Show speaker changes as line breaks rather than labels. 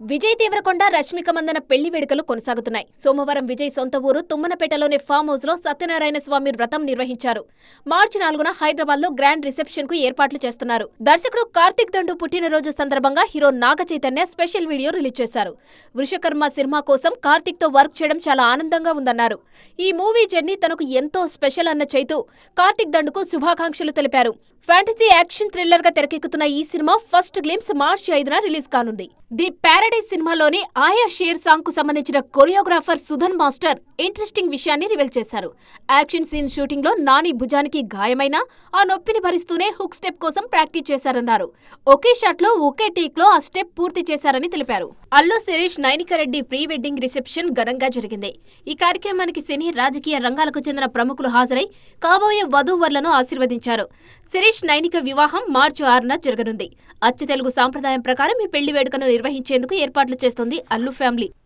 విజయ్ దేవరకొండ రష్మిక మందన పెళ్లి వేడుకలు కొనసాగుతున్నాయి. సోమవారం విజయ్ సొంత ఊరు తుమ్మనపేటలోని ఫామ్ హౌస్ లో సత్యనారాయణ స్వామి వ్రతం నిర్వహించారు. మార్చి 4న హైదరాబాద్ లో గ్రాండ్ రిసెప్షన్ కు ఏర్పాట్లు చేస్తున్నారు. దర్శకుడు కార్తిక్ దండు పుట్టినరోజు సందర్భంగా hero Naga Chaitanya special video release చేశారు. వృషకర్మ సినిమా కోసం కార్తిక్ తో వర్క్ చేయడం చాలా ఆనందంగా ఉందన్నారు. ఈ మూవీ జర్నీ తనకు ఎంతో స్పెషల్ అన్న చైతు కార్తిక్ దండుకు శుభాకాంక్షలు తెలిపారు. ఫ్యాంటసీ యాక్షన్ థ్రిల్లర్ గా తెరకెక్కుతున్న ఈ సినిమా ఫస్ట్ గ్లింప్స్ మార్చి 5న రిలీజ్ కానుంది. ది ప్యారడైజ్ సినిమాలోని ఆయా షేర్ సాంగ్ కు సంబంధించిన కొరియోగ్రాఫర్ సుధన్ మాస్టర్ ఇంట్రెస్టింగ్ విషయాన్ని రివీల్ చేశారు. యాక్షన్ సీన్ షూటింగ్ లో నాని భుజానికి గాయమైనా ఆ నొప్పిని భరిస్తూనే హుక్ స్టెప్ కోసం ప్రాక్టీస్ చేశారన్నారు. ఒకే షాట్ లో ఒకే టేక్ లో ఆ స్టెప్ పూర్తి చేశారని తెలిపారు. Allu Sirish Nainika Reddy pre wedding reception ఘనంగా జరిగింది. ఈ కార్యక్రమానికి సినీ రాజకీయ రంగాలకు చెందిన ప్రముఖులు హాజరై కాబోయే వధూవరులను ఆశీర్వదించారు. శిరీష్ నైనిక వివాహం మార్చి 6న జరగనుంది. అచ్చ తెలుగు సాంప్రదాయం ప్రకారం ఈ పెళ్లి వేడుకను నిర్వహించేందుకు ఏర్పాట్లు చేస్తోంది అల్లు ఫ్యామిలీ.